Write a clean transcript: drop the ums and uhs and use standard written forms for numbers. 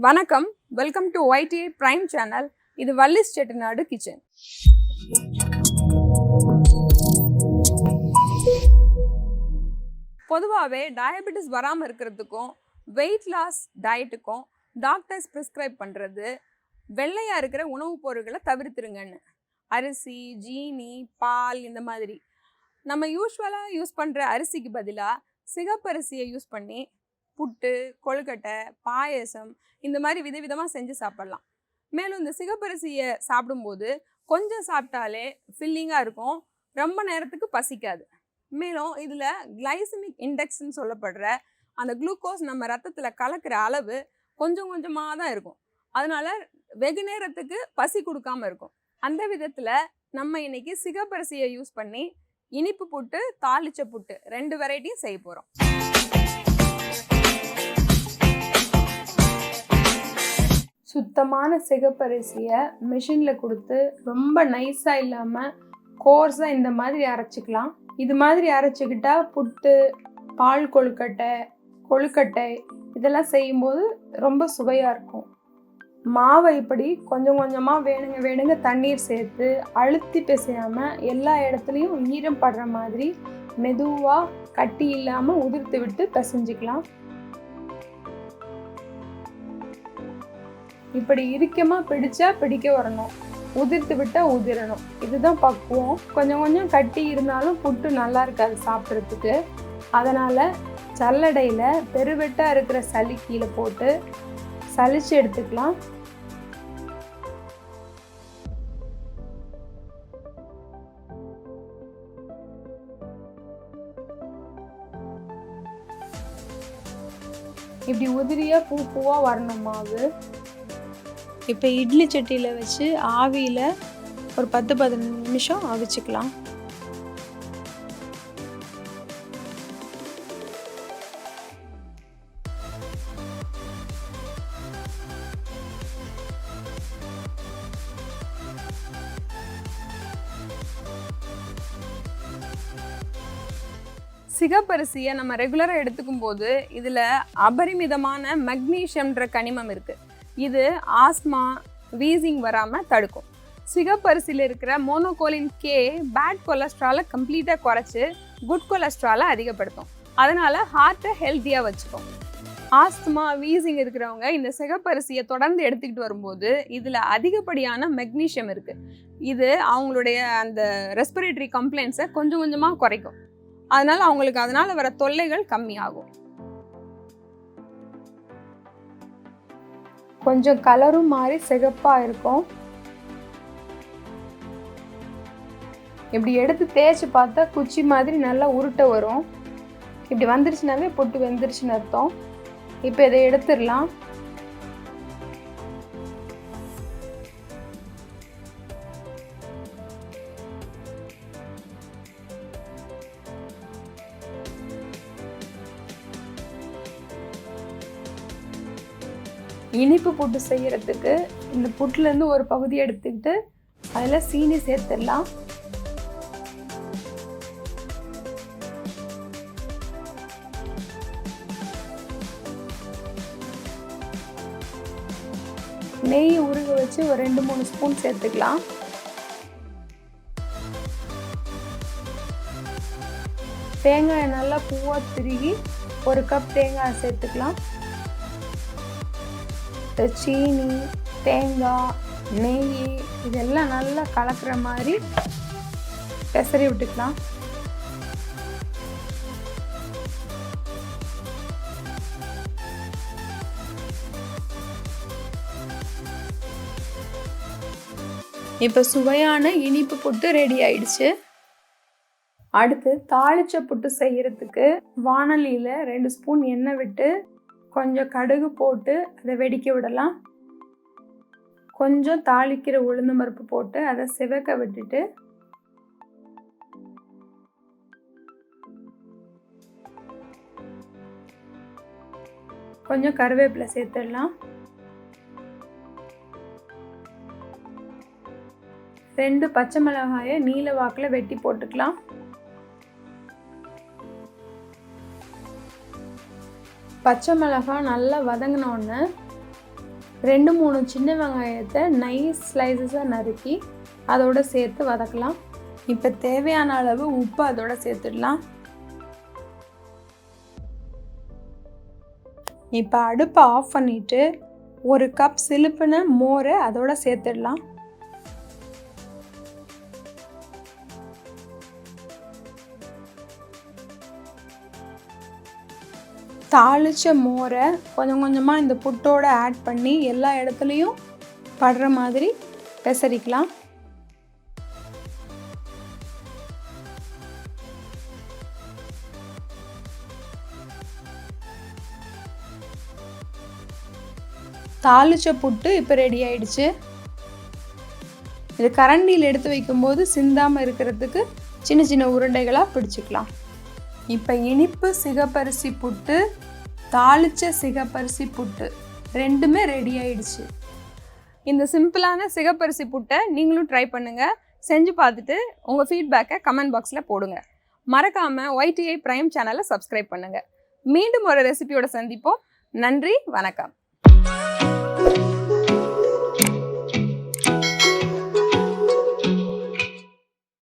வணக்கம், welcome to YTI Prime channel. இது Valli's Chettinad kitchen. பொதுவாகவே டயபெட்டிஸ் வராமல் இருக்கிறதுக்கும் வெயிட் லாஸ் டயட்டுக்கும் டாக்டர்ஸ் ப்ரிஸ்கிரைப் பண்ணுறது வெள்ளையாக இருக்கிற உணவுப் பொருட்களை தவிர்த்துருங்கன்னு. அரிசி, ஜீனி, பால் இந்த மாதிரி நம்ம யூஸ்வலாக யூஸ் பண்ணுற அரிசிக்கு பதிலாக சிகப்பரிசியை யூஸ் பண்ணி புட்டு, கொழுக்கட்டை, பாயசம் இந்த மாதிரி விதவிதமாக செஞ்சு சாப்பிட்லாம். மேலும் இந்த சிகப்பரிசியை சாப்பிடும்போது கொஞ்சம் சாப்பிட்டாலே ஃபில்லிங்காக இருக்கும், ரொம்ப நேரத்துக்கு பசிக்காது. மேலும் இதில் கிளைசமிக் இண்டெக்ஸ்ன்னு சொல்லப்படுற அந்த குளுக்கோஸ் நம்ம ரத்தத்தில் கலக்கிற அளவு கொஞ்சம் கொஞ்சமாக தான் இருக்கும். அதனால் வெகு நேரத்துக்கு பசி கொடுக்காம இருக்கும். அந்த விதத்தில் நம்ம இன்னைக்கு சிகப்பரிசியை யூஸ் பண்ணி இனிப்பு புட்டு, தாளிச்ச புட்டு 2 வெரைட்டியும் செய்ய போகிறோம். சுத்தமான சிகப்பரிசியை மிஷினில் கொடுத்து ரொம்ப நைஸாக இல்லாமல் கோர்ஸாக இந்த மாதிரி அரைச்சிக்கலாம். இது மாதிரி அரைச்சிக்கிட்டா புட்டு, பால் கொழுக்கட்டை இதெல்லாம் செய்யும்போது ரொம்ப சுவையாக இருக்கும். மாவை இப்படி கொஞ்சம் கொஞ்சமாக வேணுங்க தண்ணீர் சேர்த்து அழுத்தி பிசையாமல் எல்லா இடத்துலையும் ஈரம் படுற மாதிரி மெதுவாக கட்டி இல்லாமல் உதிர்த்து விட்டு பிசைஞ்சிக்கலாம். இப்படி இறுக்கமாக பிடிக்க வரணும், உதிர்த்து விட்டால் உதிரணும். இதுதான் பக்குவம். கொஞ்சம் கொஞ்சம் கட்டி இருந்தாலும் புட்டு நல்லா இருக்காது சாப்பிட்றதுக்கு. அதனால் சல்லடையில் பெருவெட்டாக இருக்கிற சளி கீழே போட்டு சலிச்சு எடுத்துக்கலாம். இப்படி உதிரியாக பூவாக வரணும் மாவு. இப்போ இட்லி சட்டியில் வச்சு ஆவியில் ஒரு 10-15 நிமிஷம் அவிச்சிக்கலாம். சிகப்பரிசியை நம்ம ரெகுலராக எடுத்துக்கும் போது இதில் அபரிமிதமான மக்னீசியம்ன்ற கனிமம் இருக்குது. இது ஆஸ்மா, வீசிங் வராமல் தடுக்கும். சிகப்பரிசியில் இருக்கிற மோனோகோலின் கே பேட் கொலஸ்ட்ராலை கம்ப்ளீட்டாக குறைச்சி குட் கொலஸ்ட்ராலை அதிகப்படுத்தும். அதனால் ஹார்ட்டை ஹெல்த்தியாக வச்சுக்கும். ஆஸ்துமா, வீசிங் இருக்கிறவங்க இந்த சிகப்பரிசியை தொடர்ந்து எடுத்துக்கிட்டு வரும்போது இதில் அதிகப்படியான மெக்னீஷியம் இருக்குது. இது அவங்களுடைய அந்த ரெஸ்பிரேட்டரி கம்ப்ளைண்ட்ஸை கொஞ்சம் கொஞ்சமாக குறைக்கும். அதனால் அவங்களுக்கு அதனால் வர தொல்லைகள் கம்மியாகும். கொஞ்சம் கலரும் மாறி சிகப்பாக இருக்கும். இப்படி எடுத்து தேய்ச்சி பார்த்தா குச்சி மாதிரி நல்லா உருட்ட வரும். இப்படி வந்துருச்சுனாவே புட்டு வெந்துருச்சுன்னு அர்த்தம். இப்போ இதை எடுத்துடலாம். இனிப்பு புட்டு செய்கிறதுக்கு இந்த புட்டுலேருந்து ஒரு பகுதி எடுத்துக்கிட்டு அதில் சீனி சேர்த்துடலாம். நெய் உருக வச்சு ஒரு 2-3 ஸ்பூன் சேர்த்துக்கலாம். தேங்காயை நல்லா பூவாக திருகி 1 கப் தேங்காய் சேர்த்துக்கலாம். சீனி, தேங்காய், நெய் இதெல்லாம் நல்லா கலக்கிற மாதிரி பெசரி விட்டுக்கலாம். இப்போ சுவையான இனிப்பு புட்டு ரெடி ஆயிடுச்சு. அடுத்து தாளிச்ச புட்டு செய்யறதுக்கு வாணலியில் 2 ஸ்பூன் எண்ணெய் விட்டு கொஞ்சம் கடுகு போட்டு அதை வெடிக்க விடலாம். கொஞ்சம் தாளிக்கிற உளுந்தம் பருப்பு போட்டு அதை சிவக்க விட்டுட்டு கொஞ்சம் கருவேப்பிலை சேர்த்துடலாம். 2 பச்சை மிளகாயை நீல வாக்கில் வெட்டி போட்டுக்கலாம். பச்சை மிளகாய் நல்லா வதங்கினோடனே 2-3 சின்ன வெங்காயத்தை நைஸ் ஸ்லைசஸாக நறுக்கி அதோட சேர்த்து வதக்கலாம். இப்போ தேவையான அளவு உப்பு அதோட சேர்த்துடலாம். இப்போ அடுப்பை ஆஃப் பண்ணிவிட்டு 1 கப் சிலுப்பின மோரை அதோட சேர்த்துடலாம். தாளித்த மோரை கொஞ்சம் கொஞ்சமாக இந்த புட்டோட ஆட் பண்ணி எல்லா இடத்துலையும் படுற மாதிரி பெசரிக்கலாம். தாளிச்ச புட்டு இப்போ ரெடி ஆயிடுச்சு. இது கரண்டியில் எடுத்து வைக்கும்போது சிந்தாமல் இருக்கிறதுக்கு சின்ன சின்ன உருண்டைகளாக பிடிச்சிக்கலாம். இப்போ இனிப்பு சிகப்பரிசி புட்டு, தாளிச்ச சிகப்பரிசி புட்டு ரெண்டுமே ரெடி ஆயிடுச்சு. இந்த சிம்பிளான சிகப்பரிசி புட்டை நீங்களும் ட்ரை பண்ணுங்கள். செஞ்சு பார்த்துட்டு உங்கள் ஃபீட்பேக்கை கமெண்ட் பாக்ஸில் போடுங்க. மறக்காமல் YTI ப்ரைம் சேனலை சப்ஸ்கிரைப் பண்ணுங்கள். மீண்டும் ஒரு ரெசிபியோட சந்திப்போம். நன்றி, வணக்கம்.